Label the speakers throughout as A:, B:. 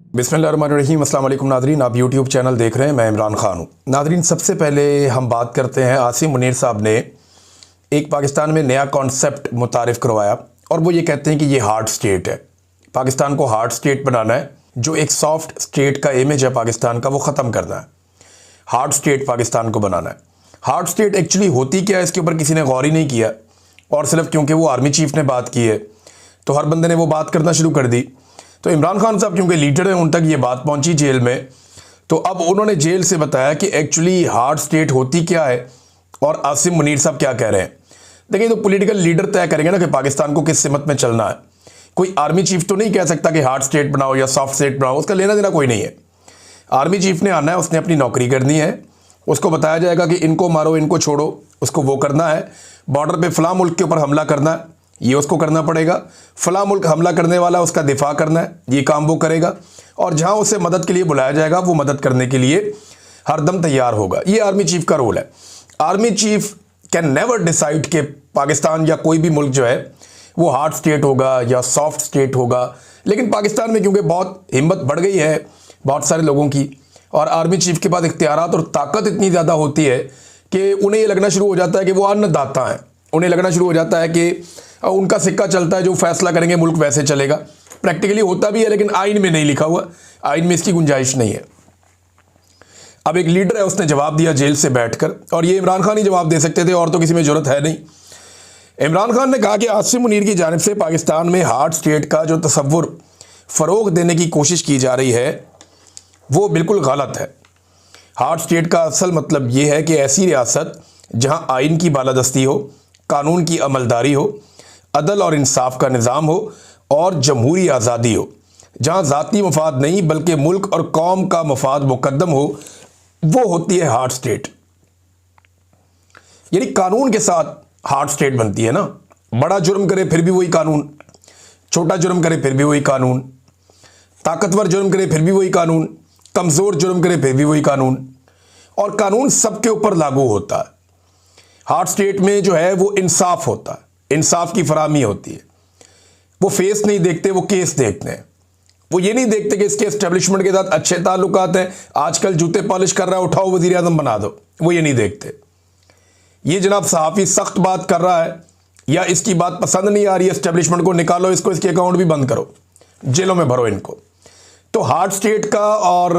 A: बिस्मिल्लाहिर्रहमानिर्रहीम। अस्सलाम वालेकुम नादरीन, आप यूट्यूब चैनल देख रहे हैं। मैं इमरान खान हूँ। नादरीन, सबसे पहले हम बात करते हैं, आसिम मुनीर साहब ने एक पाकिस्तान में नया कॉन्सेप्ट मुतारिफ़ करवाया और वो ये कहते हैं कि ये हार्ड स्टेट है। पाकिस्तान को हार्ड स्टेट बनाना है, जो एक सॉफ्ट स्टेट का इमेज है पाकिस्तान का वो ख़त्म करना है। हार्ड स्टेट पाकिस्तान को बनाना है। हार्ड स्टेट एक्चुअली होती क्या है, इसके ऊपर किसी ने गौर ही नहीं किया, और सिर्फ क्योंकि वो आर्मी चीफ ने बात की है तो हर बंदे ने वो बात करना शुरू कर दी। तो इमरान खान साहब क्योंकि लीडर हैं, उन तक ये बात पहुंची जेल में, तो अब उन्होंने जेल से बताया कि एक्चुअली हार्ड स्टेट होती क्या है और आसिम मुनीर साहब क्या कह रहे हैं। देखिए, तो पॉलिटिकल लीडर तय करेंगे ना कि पाकिस्तान को किस सिमत में चलना है। कोई आर्मी चीफ तो नहीं कह सकता कि हार्ड स्टेट बनाओ या सॉफ्ट स्टेट बनाओ, उसका लेना देना कोई नहीं है। आर्मी चीफ ने आना है, उसने अपनी नौकरी करनी है, उसको बताया जाएगा कि इनको मारो इनको छोड़ो, उसको वो करना है। बॉर्डर पे फलां मुल्क के ऊपर हमला करना है, ये उसको करना पड़ेगा। फलां मुल्क हमला करने वाला, उसका दिफा करना है, ये काम वो करेगा। और जहां उसे मदद के लिए बुलाया जाएगा वो मदद करने के लिए हरदम तैयार होगा। ये आर्मी चीफ का रोल है। Army chief can never decide कि पाकिस्तान या कोई भी मुल्क जो है वो हार्ड स्टेट होगा या सॉफ्ट स्टेट होगा। लेकिन पाकिस्तान में क्योंकि बहुत हिम्मत बढ़ गई है बहुत सारे लोगों की, और आर्मी चीफ के पास इख्तियारात और ताकत इतनी ज़्यादा होती है कि उन्हें ये लगना शुरू हो जाता है कि वो अन्नदाता हैं। उन्हें लगना शुरू हो जाता है कि उनका सिक्का चलता है, जो फैसला करेंगे मुल्क वैसे चलेगा। प्रैक्टिकली होता भी है, लेकिन आइन में नहीं लिखा हुआ, आइन में इसकी गुंजाइश नहीं है। अब एक लीडर है, उसने जवाब दिया जेल से बैठकर, और ये इमरान खान ही जवाब दे सकते थे, और तो किसी में जरूरत है नहीं। इमरान खान ने कहा कि आसिम मुनीर की जानिब से पाकिस्तान में हार्ड स्टेट का जो तसव्वुर फ़रोग देने की कोशिश की जा रही है वो बिल्कुल गलत है। हार्ड स्टेट का असल मतलब ये है कि ऐसी रियासत जहां आइन की बालादस्ती हो, कानून की अमलदारी हो, अदल और इंसाफ का निज़ाम हो और जमहूरी आज़ादी हो, जहां ज़ाती मफाद नहीं बल्कि मुल्क और कौम का मफाद मुकद्दम हो, वो होती है हार्ड स्टेट। यानी कानून के साथ हार्ड स्टेट बनती है ना। बड़ा जुर्म करे फिर भी वही कानून, छोटा जुर्म करे फिर भी वही कानून, ताकतवर जुर्म करे फिर भी वही कानून, कमज़ोर जुर्म करे फिर भी वही कानून, और कानून सबके ऊपर लागू होता है। हार्ड स्टेट में जो है वो इंसाफ होता है, इंसाफ की फराहमी होती है। वो फेस नहीं देखते, वो केस देखते हैं। वो ये नहीं देखते कि इसके एस्टेब्लिशमेंट के साथ अच्छे ताल्लुकात हैं, आजकल जूते पॉलिश कर रहा है, उठाओ वजीर आज़म बना दो, वो ये नहीं देखते। ये जनाब सहाफ़ी सख्त बात कर रहा है या इसकी बात पसंद नहीं आ रही है एस्टेब्लिशमेंट को, निकालो इसको, इसके अकाउंट भी बंद करो, जेलों में भरो इनको। तो हार्ड स्टेट का और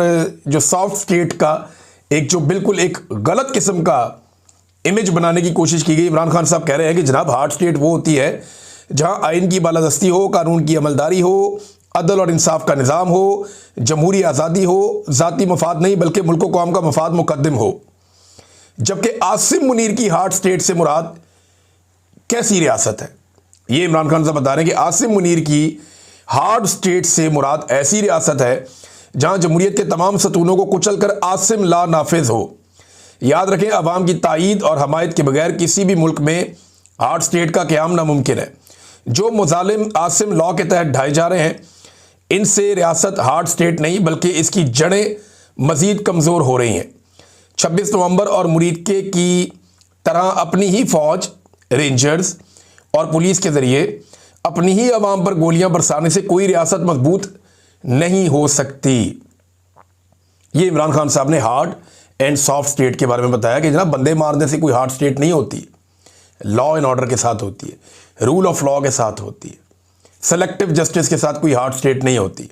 A: जो सॉफ्ट स्टेट का एक जो बिल्कुल एक गलत किस्म का इमेज बनाने की कोशिश की गई। इमरान खान साहब कह रहे हैं कि जनाब हार्ड स्टेट वो होती है जहां आइन की बालादस्ती हो, कानून की अमलदारी हो, अदल और इंसाफ का निज़ाम हो, जमहूरी आज़ादी हो, ज़ाती मफाद नहीं बल्कि मुल्क व कौम का मफाद मुकद्दम हो। जबकि आसिम मुनीर की हार्ड स्टेट से मुराद कैसी रियासत है, ये इमरान खान साहब बता रहे हैं कि आसिम मुनीर की हार्ड स्टेट से मुराद ऐसी रियासत है जहां जमहूरियत के तमाम सतूनों को कुचल कर आसिम ला नाफिज हो। याद रखें, अवाम की ताईद और हमायत के बगैर किसी भी मुल्क में हार्ड स्टेट का क़याम नामुमकिन है। जो मुजालिम आसिम लॉ के तहत ढाए जा रहे हैं, इनसे रियासत हार्ड स्टेट नहीं बल्कि इसकी जड़ें मज़ीद कमज़ोर हो रही हैं। 26 नवंबर और मुरीदके की तरह अपनी ही फ़ौज, रेंजर्स और पुलिस के ज़रिए अपनी ही अवाम पर गोलियां बरसाने से कोई रियासत मजबूत नहीं हो सकती। ये इमरान खान साहब ने हार्ड एंड सॉफ्ट स्टेट के बारे में बताया कि जनाब बंदे मारने से कोई हार्ड स्टेट नहीं होती, लॉ एंड ऑर्डर के साथ होती है, रूल ऑफ लॉ के साथ होती है, सेलेक्टिव जस्टिस के साथ कोई हार्ड स्टेट नहीं होती।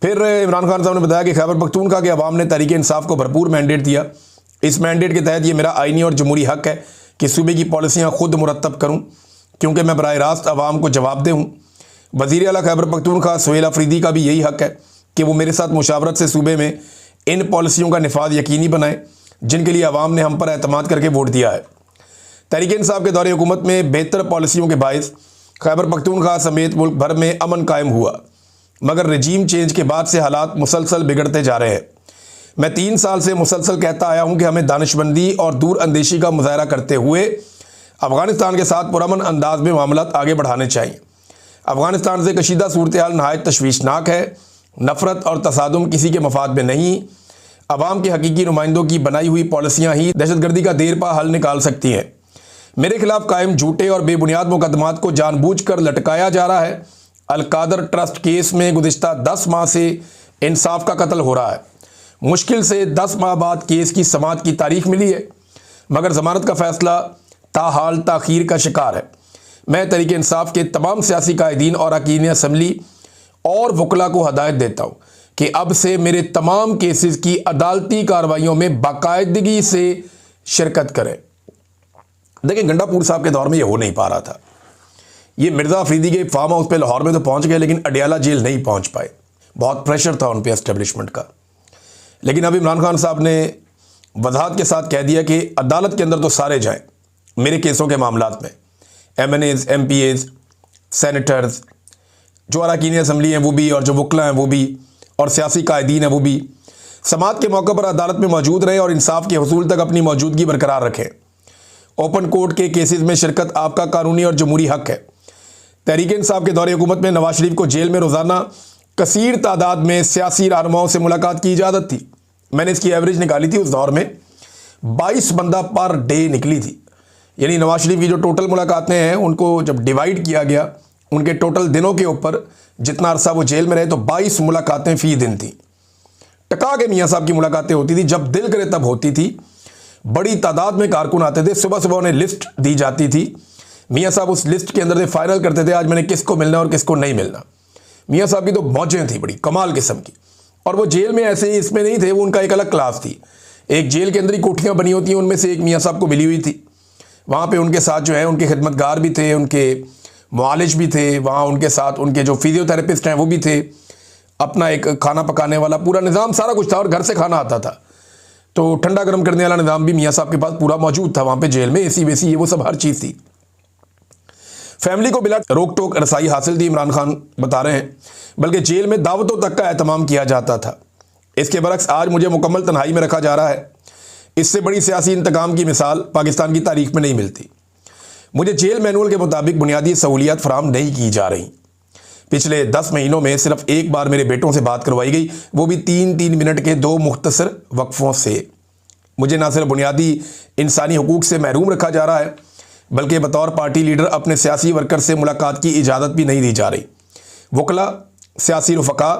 A: फिर इमरान खान साहब ने बताया कि खैबर पख्तूनख्वा के अवाम ने तहरीक इंसाफ को भरपूर मैंडेट दिया। इस मैंडेट के तहत ये मेरा आइनी और जमहूरी हक है कि सूबे की पॉलिसियाँ खुद मुरतब करूँ, क्योंकि मैं बराह रास्त अवाम को जवाबदेह हूँ। वज़ीर आला खैबर पख्तूनख्वा सुहेल अफरीदी का भी यही हक है कि वो मेरे साथ मुशावरत से सूबे में इन पॉलिसियों का निफाज यकीनी बनाए जिनके लिए अवाम ने हम पर एतमाद करके वोट दिया है। तहरीक इंसाफ के दौरे हुकूमत में बेहतर पॉलिसियों के बायस खैबर पख्तूनख्वा समेत मुल्क भर में अमन कायम हुआ, मगर रजीम चेंज के बाद से हालात मुसलसल बिगड़ते जा रहे हैं। मैं 3 साल से मुसलसल कहता आया हूँ कि हमें दानिशमंदी और दूर अंदेशी का मुजाहरा करते हुए अफ़गानिस्तान के साथ पुरअमन अंदाज में मामलात आगे बढ़ाने चाहिए। अफ़गानिस्तान से कशीदा सूरत हाल नहायत तशवीशनाक है। नफ़रत और तसादुम किसी के मफाद में नहीं। अवाम के हकीकी नुमाइंदों की बनाई हुई पॉलिसियाँ ही दहशतगर्दी का देर पा हल निकाल सकती हैं। मेरे खिलाफ कायम झूठे और बेबुनियाद मुकदमात को जानबूझकर लटकाया जा रहा है। अलकादर ट्रस्ट केस में गुज़िश्ता 10 माह से इंसाफ का कत्ल हो रहा है। मुश्किल से 10 माह बाद केस की समाअत की तारीख मिली है, मगर जमानत का फैसला ताहाल ताखीर का शिकार है। मैं तरीके इंसाफ के तमाम सियासी कायदीन और अरकान असम्बली और वकला को हदायत देता हूँ कि अब से मेरे तमाम केसेस की अदालती कार्रवाइयों में बाकायदगी से शिरकत करें। देखिए, गंडापुर साहब के दौर में ये हो नहीं पा रहा था। ये मिर्ज़ा अफरीदी के फार्म हाउस पे लाहौर में तो पहुंच गए, लेकिन अडियाला जेल नहीं पहुंच पाए। बहुत प्रेशर था उन पे एस्टेब्लिशमेंट का। लेकिन अब इमरान खान साहब ने वजाहत के साथ कह दिया कि अदालत के अंदर तो सारे जाएं मेरे केसों के मामलात में, MNAs, MPAs, सेनेटर्स, जो अरकान असम्बली हैं वो भी, और जो वकला हैं वो भी, और सियासी कायदीन हैं वो भी, समाअत के मौके पर अदालत में मौजूद रहें और इंसाफ के हसूल तक अपनी मौजूदगी बरकरार रखें। ओपन कोर्ट के केसेस में शिरकत आपका कानूनी और जमहूरी हक है। तहरीक इंसाफ के दौरे हुकूमत में नवाज शरीफ को जेल में रोज़ाना कसीर तादाद में सियासी रहनुमाओं से मुलाकात की इजाज़त थी। मैंने इसकी एवरेज निकाली थी, उस दौर में 22 बंदा पर डे निकली थी। यानी नवाज शरीफ की जो टोटल मुलाकातें हैं उनको जब डिवाइड किया गया उनके टोटल दिनों के ऊपर, जितना अरसा वो जेल में रहे, तो 22 मुलाकातें फ़ी दिन थी। टका के मियाँ साहब की मुलाकातें होती थी, जब दिल करे तब होती थी। बड़ी तादाद में कारकुन आते थे, सुबह सुबह उन्हें लिस्ट दी जाती थी। मियाँ साहब उस लिस्ट के अंदर से फाइनल करते थे आज मैंने किसको मिलना और किसको नहीं मिलना। मियाँ साहब की तो मौजें थी बड़ी कमाल किस्म की। और वो जेल में ऐसे ही इसमें नहीं थे, वो उनका एक अलग क्लास थी। एक जेल के अंदर ही कोठियाँ बनी होती हैं, उनमें से एक मियाँ साहब को मिली हुई थी। वहाँ पे उनके साथ जो है उनके खिदमतगार भी थे, उनके मुआलिज भी थे, वहाँ उनके साथ उनके जो फिजियोथेरेपिस्ट हैं वो भी थे, अपना एक खाना पकाने वाला पूरा निज़ाम सारा कुछ था, और घर से खाना आता था, तो ठंडा गर्म करने वाला निज़ाम भी मियाँ साहब के पास पूरा मौजूद था। वहाँ पे जेल में AC वेसी ये वो सब हर चीज़ थी। फैमिली को बिला रोक टोक रसाई हासिल थी, इमरान खान बता रहे हैं, बल्कि जेल में दावतों तक का एहतमाम किया जाता था। इसके बरक्स आज मुझे मुकम्मल तन्हाई में रखा जा रहा है। इससे बड़ी सियासी इंतकाम की मिसाल पाकिस्तान की तारीख में नहीं मिलती। मुझे जेल मैनुअल के मुताबिक बुनियादी सहूलियात फराम नहीं की जा रही। पिछले 10 महीनों में सिर्फ एक बार मेरे बेटों से बात करवाई गई, वो भी 3-3 मिनट के 2 मुख्तसर वक्फों से। मुझे ना सिर्फ बुनियादी इंसानी हुकूक से महरूम रखा जा रहा है, बल्कि बतौर पार्टी लीडर अपने सियासी वर्कर से मुलाकात की इजाज़त भी नहीं दी जा रही। वकला, सियासी रफ़का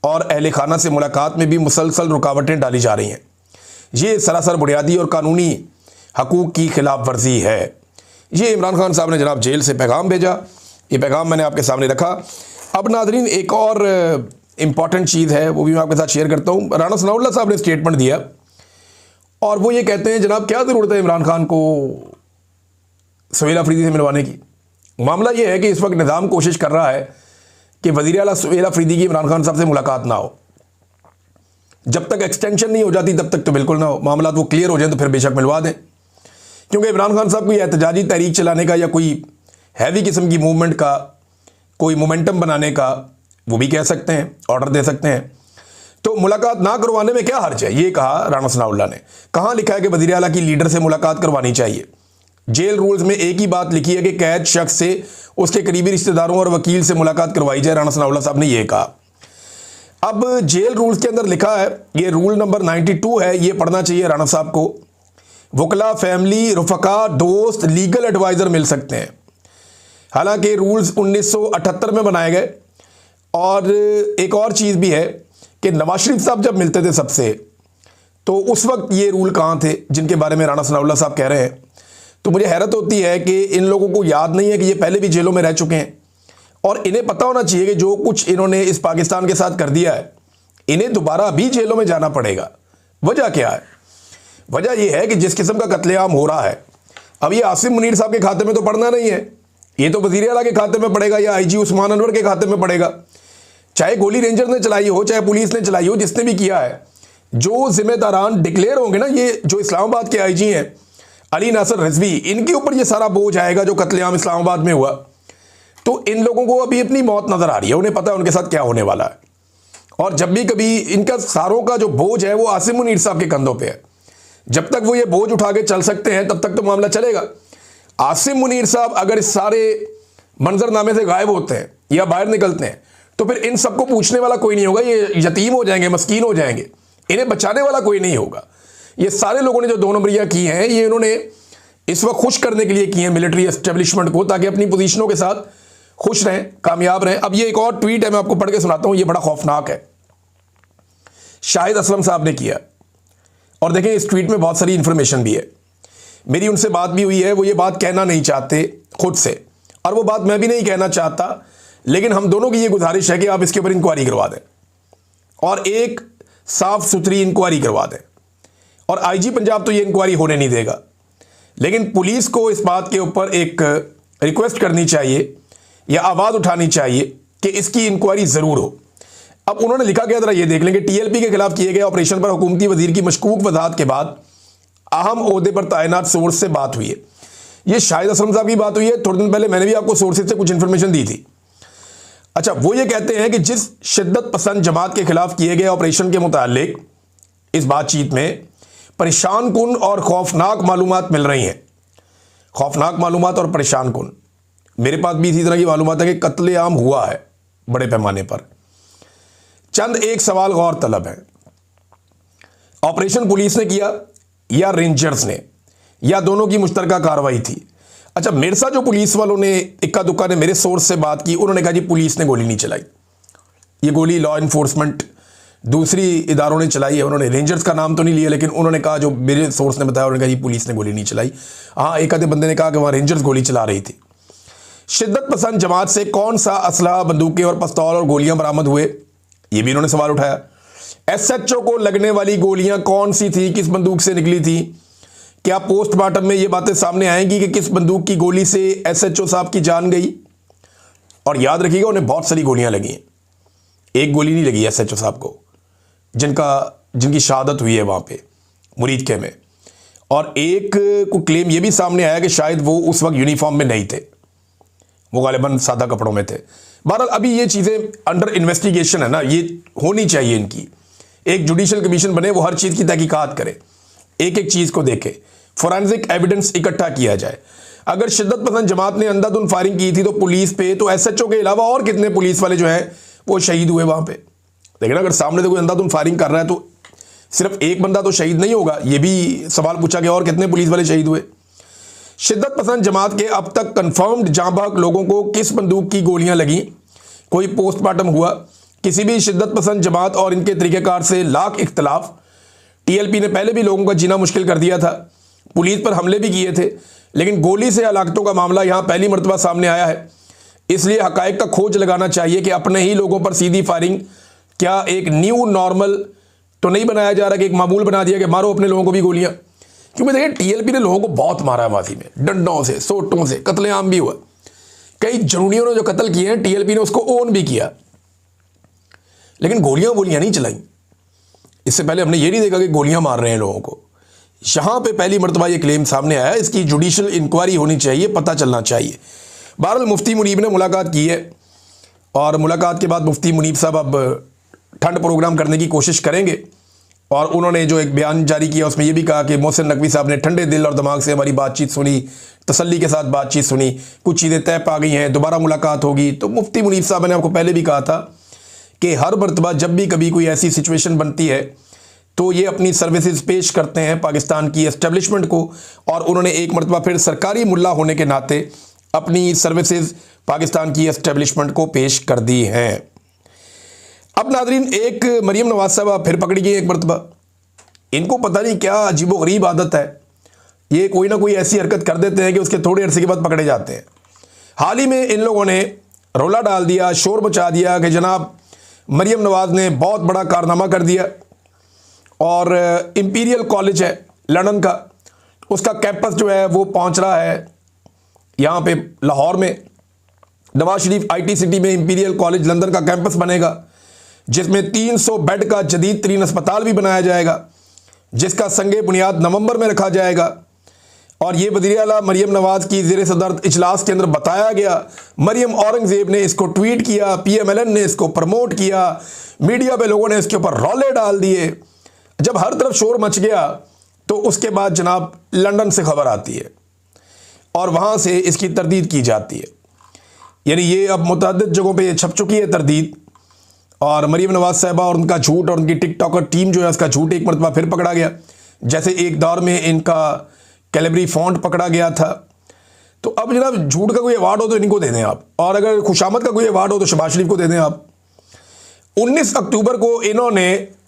A: और अहल खाना से मुलाकात में भी मुसलसल रुकावटें डाली जा रही हैं। ये सरासर बुनियादी और कानूनी हकूक़ की खिलाफ वर्जी है। ये इमरान खान साहब ने जनाब जेल से पैगाम भेजा। ये पैगाम मैंने आपके सामने रखा। अब नाज़रीन, एक और इम्पॉर्टेंट चीज़ है, वो भी मैं आपके साथ शेयर करता हूँ। राना सनाउल्लाह साहब ने स्टेटमेंट दिया और वो ये कहते हैं, जनाब क्या ज़रूरत है इमरान खान को सुहेल अफरीदी से मिलवाने की। मामला ये है कि इस वक्त निज़ाम कोशिश कर रहा है कि वज़ीर आला सुहेल अफरीदी की इमरान खान साहब से मुलाकात ना हो। जब तक एक्सटेंशन नहीं हो जाती तब तक तो बिल्कुल ना हो। मामला वो क्लियर हो जाए तो फिर बेशक मिलवा दें, क्योंकि इमरान खान साहब कोई एहतजाजी तहरीक चलाने का या कोई हैवी किस्म की मूवमेंट का, कोई मोमेंटम बनाने का वो भी कह सकते हैं, ऑर्डर दे सकते हैं। तो मुलाकात ना करवाने में क्या हर्ज है, ये कहा राना सनाउल्लाह ने। कहाँ लिखा है कि वज़ीर आला की लीडर से मुलाकात करवानी चाहिए? जेल रूल्स में एक ही बात लिखी है कि कैद शख्स से उसके करीबी रिश्तेदारों और वकील से मुलाकात करवाई जाए। राना सनाउल्लाह साहब ने यह कहा। अब जेल रूल्स के अंदर लिखा है, ये रूल नंबर 92 है, ये पढ़ना चाहिए राना साहब को। वकला, फैमिली, रफ़का, दोस्त, लीगल एडवाइज़र मिल सकते हैं। हालांकि रूल्स 1978 में बनाए गए। और एक और चीज़ भी है कि नवाज शरीफ साहब जब मिलते थे सबसे, तो उस वक्त ये रूल कहाँ थे जिनके बारे में राना सनाउल्लाह साहब कह रहे हैं। तो मुझे हैरत होती है कि इन लोगों को याद नहीं है कि ये पहले भी जेलों में रह चुके हैं, और इन्हें पता होना चाहिए कि जो कुछ इन्होंने इस पाकिस्तान के साथ कर दिया है, इन्हें दोबारा भी जेलों में जाना पड़ेगा। वजह क्या है? वजह यह है कि जिस किस्म का कत्लेआम हो रहा है, अब ये आसिम मुनीर साहब के खाते में तो पड़ना नहीं है, ये तो वज़ीर आला के खाते में पड़ेगा या IG उस्मान अनवर के खाते में पड़ेगा। चाहे गोली रेंजर ने चलाई हो, चाहे पुलिस ने चलाई हो, जिसने भी किया है, जो जिम्मेदारान डिक्लेयर होंगे ना, ये जो इस्लामाबाद के IG हैं अली नासर रिजवी, इनके ऊपर ये सारा बोझ आएगा जो कत्लेआम इस्लामाबाद में हुआ। तो इन लोगों को अभी अपनी मौत नजर आ रही है, उन्हें पता है उनके साथ क्या होने वाला है। और जब भी कभी इनका सारों का जो बोझ है वो आसिम मुनीर साहब के कंधों पे है। जब तक वो ये बोझ उठा के चल सकते हैं तब तक तो मामला चलेगा। आसिम मुनीर साहब अगर इस सारे मंजरनामे से गायब होते हैं या बाहर निकलते हैं तो फिर इन सबको पूछने वाला कोई नहीं होगा, ये यतीम हो जाएंगे, मस्कीन हो जाएंगे, इन्हें बचाने वाला कोई नहीं होगा। ये सारे लोगों ने जो 2 नंबरियां की हैं, ये इन्होंने इस वक्त खुश करने के लिए की हैं मिलिट्री एस्टेब्लिशमेंट को, ताकि अपनी पोजीशनों के साथ खुश रहें, कामयाब रहें। अब ये एक और ट्वीट है, मैं आपको पढ़ के सुनाता हूं, ये बड़ा खौफनाक है। शाहिद असलम साहब ने किया। और देखें इस ट्वीट में बहुत सारी इंफॉर्मेशन भी है। मेरी उनसे बात भी हुई है, वो ये बात कहना नहीं चाहते खुद से, और वो बात मैं भी नहीं कहना चाहता, लेकिन हम दोनों की ये गुजारिश है कि आप इसके ऊपर इंक्वायरी करवा दें और एक साफ सुथरी इंक्वायरी करवा दें। और आईजी पंजाब तो ये इंक्वायरी होने नहीं देगा, लेकिन पुलिस को इस बात के ऊपर एक रिक्वेस्ट करनी चाहिए या आवाज़ उठानी चाहिए कि इसकी इंक्वायरी ज़रूर हो। अब उन्होंने लिखा गया, जरा ये देख लेंगे, टीएलपी के खिलाफ किए गए ऑपरेशन पर हुकूमती वजीर की मशकूक वजाहत के बाद अहम ओहदे पर तैनात सोर्स से बात हुई है। ये शाहिद असलम साहब की बात हुई है। थोड़े दिन पहले मैंने भी आपको सोर्सेज से कुछ इंफॉर्मेशन दी थी। अच्छा, वो ये कहते हैं कि जिस शिद्दत पसंद जमात के खिलाफ किए गए ऑपरेशन के मुतालिक इस बातचीत में परेशान कुन और खौफनाक मालूमात मिल रही हैं। खौफनाक मालूमात और परेशान कुन, मेरे पास भी इसी तरह की मालूमात है कि कत्लेआम हुआ है बड़े पैमाने पर। चंद एक सवाल गौर तलब है, ऑपरेशन पुलिस ने किया या रेंजर्स ने, या दोनों की मुश्तरका कार्रवाई थी? अच्छा, मेरे साथ जो पुलिस वालों ने इक्का दुक्का ने मेरे सोर्स से बात की, उन्होंने कहा जी पुलिस ने गोली नहीं चलाई, ये गोली लॉ इन्फोर्समेंट दूसरी इदारों ने चलाई है। उन्होंने रेंजर्स का नाम तो नहीं लिया, लेकिन उन्होंने कहा, जो मेरे सोर्स ने बताया, उन्होंने कहा जी पुलिस ने गोली नहीं चलाई। हाँ, एक आधे बंदे ने कहा कि वहाँ रेंजर्स गोली चला रही थी। शिद्दत पसंद जमात से कौन सा असला, बंदूकें और पिस्तौल और गोलियां बरामद हुए, ये भी इन्होंने सवाल उठाया। एसएचओ को लगने वाली गोलियां कौन सी थी, किस बंदूक से निकली थी? क्या पोस्टमार्टम में ये बातें सामने आएंगी कि किस बंदूक की गोली से एसएचओ साहब की जान गई? और याद रखिएगा, उन्हें बहुत सारी गोलियां लगी हैं, एक गोली नहीं लगी एसएचओ साहब को, जिनकी शहादत हुई है वहां पे मुरीद के में। और एक को क्लेम ये भी सामने आया कि शायद वो उस वक्त यूनिफॉर्म में नहीं थे, वो गालिबन सादा कपड़ों में थे। बहरहाल अभी ये चीज़ें अंडर इन्वेस्टिगेशन है ना, ये होनी चाहिए इनकी। एक जुडिशल कमीशन बने, वो हर चीज़ की तहकीकात करे, एक एक चीज़ को देखे, फोरेंसिक एविडेंस इकट्ठा किया जाए। अगर शिद्दत पसंद जमात ने अंधाधुंध फायरिंग की थी तो पुलिस पे, तो एसएचओ के अलावा और कितने पुलिस वाले जो हैं वो शहीद हुए वहाँ पे? लेकिन अगर सामने से कोई अंधाधुंध फायरिंग कर रहा है तो सिर्फ एक बंदा तो शहीद नहीं होगा, ये भी सवाल पूछा गया और कितने पुलिस वाले शहीद हुए? शिद्दत पसंद जमात के अब तक कंफर्म्ड जांबाज लोगों को किस बंदूक की गोलियां लगी? कोई पोस्टमार्टम हुआ? किसी भी शिद्दत पसंद जमात और इनके तरीक़ेकार से लाख इख्तलाफ। टीएलपी ने पहले भी लोगों का जीना मुश्किल कर दिया था, पुलिस पर हमले भी किए थे, लेकिन गोली से हलाकतों का मामला यहाँ पहली मरतबा सामने आया है। इसलिए हकायक का खोज लगाना चाहिए कि अपने ही लोगों पर सीधी फायरिंग क्या एक न्यू नॉर्मल तो नहीं बनाया जा रहा कि एक मामूल बना दिया कि मारो अपने लोगों को भी गोलियां? क्योंकि देखिए टीएलपी ने लोगों को बहुत मारा है माजी में, डंडों से, सोटों से, कत्लेआम भी हुआ। कई जरूनियों ने जो कत्ल किए हैं टीएलपी ने उसको ओन भी किया, लेकिन गोलियां नहीं चलाई। इससे पहले हमने ये नहीं देखा कि गोलियां मार रहे हैं लोगों को। यहां पे पहली मरतबा ये क्लेम सामने आया, इसकी जुडिशल इंक्वायरी होनी चाहिए, पता चलना चाहिए। बहरहाल मुफ्ती मुनीब ने मुलाकात की है और मुलाकात के बाद मुफ्ती मुनीब साहब अब ठंड प्रोग्राम करने की कोशिश करेंगे। और उन्होंने जो एक बयान जारी किया उसमें यह भी कहा कि मोहसिन नकवी साहब ने ठंडे दिल और दिमाग से हमारी बातचीत सुनी, तसल्ली के साथ बातचीत सुनी, कुछ चीज़ें तय पा गई हैं, दोबारा मुलाकात होगी। तो मुफ्ती मुनीब साहब ने आपको पहले भी कहा था कि हर मरतबा जब भी कभी कोई ऐसी सिचुएशन बनती है तो ये अपनी सर्विसेज पेश करते हैं पाकिस्तान की एस्टेब्लिशमेंट को, और उन्होंने एक मरतबा फिर सरकारी मुल्ला होने के नाते अपनी सर्विसेज पाकिस्तान की एस्टेब्लिशमेंट को पेश कर दी हैं। अब नादरीन, एक मरीम नवाज साहब फिर पकड़ी गई एक मरतबा। इनको पता नहीं क्या अजीबोगरीब आदत है, ये कोई ना कोई ऐसी हरकत कर देते हैं कि उसके थोड़े अरसे के बाद पकड़े जाते हैं। हाल ही में इन लोगों ने रोला डाल दिया, शोर मचा दिया कि जनाब मरीम नवाज ने बहुत बड़ा कारनामा कर दिया और इंपीरियल कॉलेज है लंदन का, उसका कैंपस जो है वो पहुंच रहा है यहाँ पे लाहौर में। नवाज शरीफ आईटी सिटी में इंपीरियल कॉलेज लंदन का कैंपस बनेगा, जिसमें 300 बेड का जदीद तरीन अस्पताल भी बनाया जाएगा, जिसका संगे बुनियाद नवंबर में रखा जाएगा। और ये वज़ीर आला मरीम नवाज की ज़ेर सदर इजलास के अंदर बताया गया। मरीम औरंगज़ेब ने इसको ट्वीट किया, पीएमएलएन ने इसको प्रमोट किया, मीडिया पे लोगों ने इसके ऊपर रौले डाल दिए। जब हर तरफ शोर मच गया तो उसके बाद जनाब लंदन से खबर आती है और वहाँ से इसकी तरदीद की जाती है। यानी ये अब मुतअद्दिद जगहों पे छप चुकी है तरदीद, और मरीम नवाज साहिबा और उनका झूठ और उनकी टिकटॉकर टीम जो है उसका झूठ एक मरतबा फिर पकड़ा गया। जैसे एक दौर में इनका कैलेबरी फॉन्ट पकड़ा गया था। तो अब जनाब झूठ का कोई अवार्ड हो तो इनको दे दें आप, और अगर खुशामद का कोई अवार्ड हो तो शहबाज शरीफ को दे दें आप। 19 अक्टूबर को इन्होंने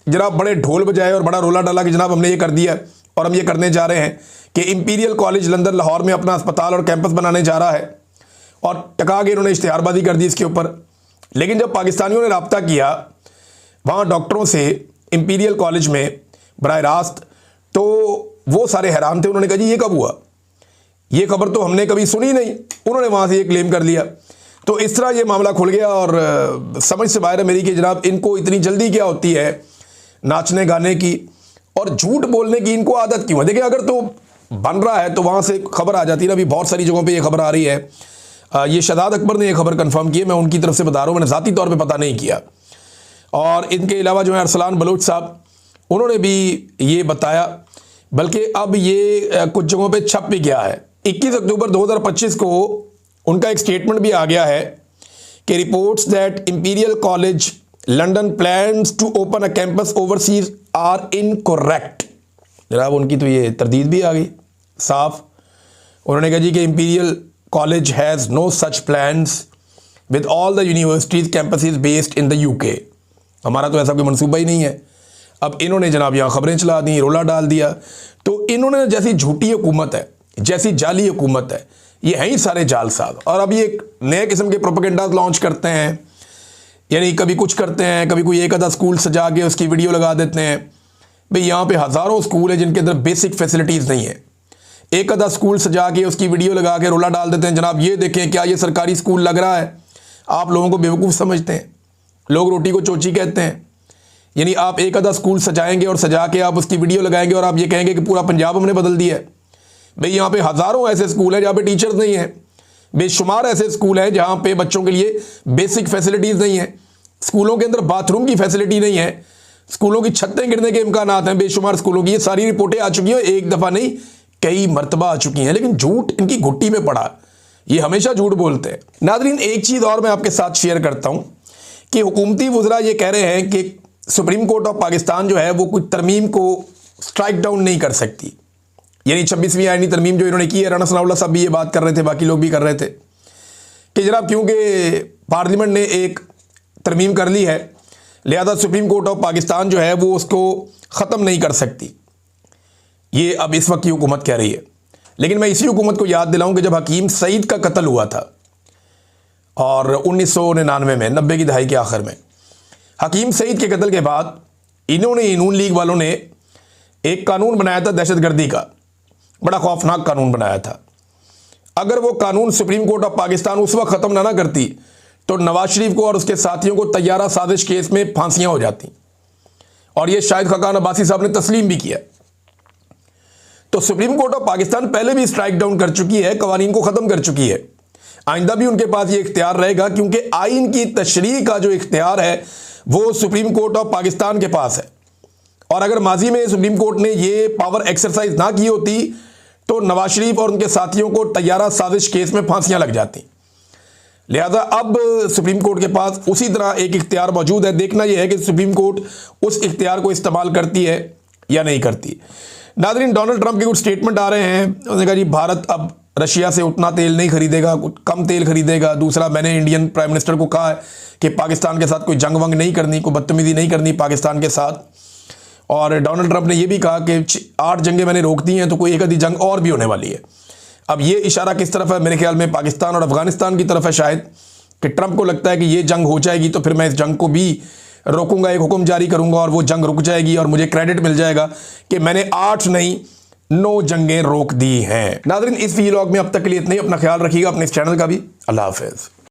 A: जनाब बड़े ढोल बजाए और बड़ा रोला डाला कि जनाब हमने ये कर दिया और हम ये करने जा रहे हैं कि इंपीरियल कॉलेज लंदन लाहौर में अपना अस्पताल और कैंपस बनाने जा रहा है, और टका के इन्होंने इश्तिहारबाजी कर दी इसके ऊपर। लेकिन जब पाकिस्तानियों ने रब्ता किया वहाँ डॉक्टरों से इंपीरियल कॉलेज में बराह रास्त, तो वो सारे हैरान थे। उन्होंने कहा जी ये कब हुआ, ये खबर तो हमने कभी सुनी नहीं। उन्होंने वहाँ से ये क्लेम कर लिया। तो इस तरह ये मामला खुल गया और समझ से बाहर है मेरी कि जनाब इनको इतनी जल्दी क्या होती है नाचने गाने की और झूठ बोलने की, इनको आदत क्यों है। देखिए अगर तो बन रहा है तो वहाँ से खबर आ जाती है ना। अभी बहुत सारी जगहों पे ये खबर आ रही है। ये शहजाद अकबर ने ये खबर कंफर्म की है, मैं उनकी तरफ से बता रहा हूँ, मैंने ज़ाती तौर पे पता नहीं किया। और इनके अलावा जो है अरसलान बलोच साहब, उन्होंने भी ये बताया, बल्कि अब ये कुछ जगहों पे छप भी गया है। 21 अक्टूबर 2025 को उनका एक स्टेटमेंट भी आ गया है कि reports that Imperial College London plans to open a campus overseas are incorrect. जनाब उनकी तो ये तरदीद भी आ गई साफ। उन्होंने कहा जी कि Imperial College has no such plans with all the universities campuses based in the UK. हमारा तो ऐसा कोई मनसूबा ही नहीं है। अब इन्होंने जनाब यहाँ खबरें चला दी, रोला डाल दिया। तो इन्होंने जैसी झूठी हुकूमत है, जैसी जाली हुकूमत है, ये हैं ही सारे जालसाज। और अब ये एक नए किस्म के प्रोपेगेंडाज लॉन्च करते हैं, यानी कभी कुछ करते हैं, कभी कोई एक आधा स्कूल सजा के उसकी वीडियो लगा देते हैं। भाई यहाँ पे हज़ारों स्कूल है जिनके अंदर बेसिक फैसिलिटीज़ नहीं है। एक आधा स्कूल सजा के उसकी वीडियो लगा के रोला डाल देते हैं, जनाब ये देखें क्या ये सरकारी स्कूल लग रहा है। आप लोगों को बेवकूफ़ समझते हैं, लोग रोटी को चोची कहते हैं। यानी आप एक आधा स्कूल सजाएंगे और सजा के आप उसकी वीडियो लगाएंगे और आप ये कहेंगे कि पूरा पंजाब हमने बदल दिया है। भाई यहाँ पे हज़ारों ऐसे स्कूल हैं जहाँ पे टीचर्स नहीं हैं, बेशुमार ऐसे स्कूल हैं जहाँ पे बच्चों के लिए बेसिक फैसिलिटीज़ नहीं है, स्कूलों के अंदर बाथरूम की फैसिलिटी नहीं है, स्कूलों की छतें गिरने के इम्कानात हैं बेशुमार स्कूलों की। ये सारी रिपोर्टें आ चुकी हैं, एक दफ़ा नहीं कई मरतबा आ चुकी हैं। लेकिन झूठ इनकी घुट्टी में पड़ा, ये हमेशा झूठ बोलते हैं। नाज़रीन एक चीज़ और मैं आपके साथ शेयर करता हूँ कि हुकूमती वज़रा ये कह रहे हैं कि सुप्रीम कोर्ट ऑफ पाकिस्तान जो है वो कुछ तरमीम को स्ट्राइक डाउन नहीं कर सकती। यानी 26वीं आईनी तरमीम जो इन्होंने की है, राना सनाउल्लाह साहब भी ये बात कर रहे थे, बाकी लोग भी कर रहे थे कि जनाब क्योंकि पार्लियामेंट ने एक तरमीम कर ली है, लिहाजा सुप्रीम कोर्ट ऑफ पाकिस्तान जो है वो उसको ख़त्म नहीं कर सकती। ये अब इस वक्त की हुकूमत कह रही है। लेकिन मैं इसी हुकूमत को याद दिलाऊं कि जब हकीम सईद का कत्ल हुआ था और 1999 में, 90 की दहाई के आखिर में, हकीम सईद के कत्ल के बाद इन्होंने, नून लीग वालों ने एक कानून बनाया था दहशतगर्दी का, बड़ा खौफनाक कानून बनाया था। अगर वो कानून सुप्रीम कोर्ट ऑफ पाकिस्तान उस वक्त ख़त्म ना करती तो नवाज शरीफ को और उसके साथियों को तैयारा साजिश केस में फांसियां हो जाती, और ये शाहिद खाकान अब्बासी साहब ने तस्लीम भी किया। तो सुप्रीम कोर्ट ऑफ पाकिस्तान पहले भी स्ट्राइक डाउन कर चुकी है, कवानीन को ख़त्म कर चुकी है। आइंदा भी उनके पास ये इख्तियार रहेगा, क्योंकि आइन की तशरीह का जो इख्तियार है वो सुप्रीम कोर्ट ऑफ पाकिस्तान के पास है। और अगर माजी में सुप्रीम कोर्ट ने ये पावर एक्सरसाइज ना की होती तो नवाज शरीफ और उनके साथियों को तैयारा साजिश केस में फांसियां लग जाती। लिहाजा अब सुप्रीम कोर्ट के पास उसी तरह एक इख्तियार मौजूद है। देखना यह है कि सुप्रीम कोर्ट उस इख्तियार को इस्तेमाल करती है या नहीं करती। नाज़रीन डोनाल्ड ट्रंप के कुछ स्टेटमेंट आ रहे हैं। उन्होंने कहा जी भारत अब रशिया से उतना तेल नहीं खरीदेगा, कम तेल खरीदेगा। दूसरा, मैंने इंडियन प्राइम मिनिस्टर को कहा है कि पाकिस्तान के साथ कोई जंग वंग नहीं करनी, कोई बदतमीजी नहीं करनी पाकिस्तान के साथ। और डोनाल्ड ट्रंप ने यह भी कहा कि 8 जंगें मैंने रोक दी हैं तो कोई एक आधी जंग और भी होने वाली है। अब ये इशारा किस तरफ है? मेरे ख्याल में पाकिस्तान और अफगानिस्तान की तरफ है शायद, कि ट्रंप को लगता है कि ये जंग हो जाएगी तो फिर मैं इस जंग को भी रोकूंगा, एक हुक्म जारी करूंगा और वो जंग रुक जाएगी और मुझे क्रेडिट मिल जाएगा कि मैंने 8 नहीं 9 जंगें रोक दी हैं। नाज़रीन इस व्लॉग में अब तक के लिए इतना ही। अपना ख्याल रखिएगा, अपने इस चैनल का भी। अल्लाह हाफ़िज़।